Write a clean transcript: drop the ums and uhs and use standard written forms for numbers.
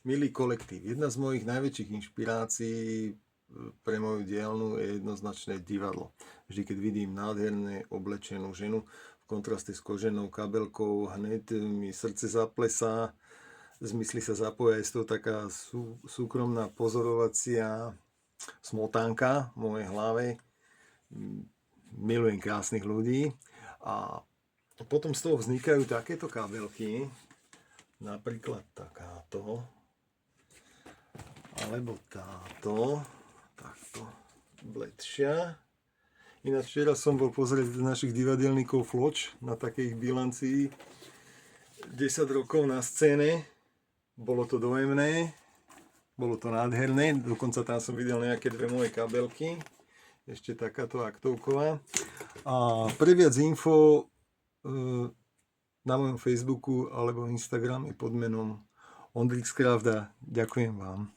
Milý kolektív, jedna z mojich najväčších inšpirácií pre moju dielnu je jednoznačné divadlo. Vždy, keď vidím nádherne oblečenú ženu v kontraste s koženou kabelkou, hneď mi srdce zaplesá, zmysly sa zapoja, je to taká súkromná pozorovacia smotánka v mojej hlave. Milujem krásnych ľudí a potom z toho vznikajú takéto kabelky, napríklad takáto, alebo táto, takto bledšia. Ináč včera som bol pozrieť našich divadelníkov Floč na takej bilancii 10 rokov na scéne. Bolo to dojemné, bolo to nádherné, dokonca tam som videl nejaké dve moje kabelky, ešte takáto aktovková. A pre viac info na mojom Facebooku alebo Instagrame pod menom Ondrix Kravda. Ďakujem vám.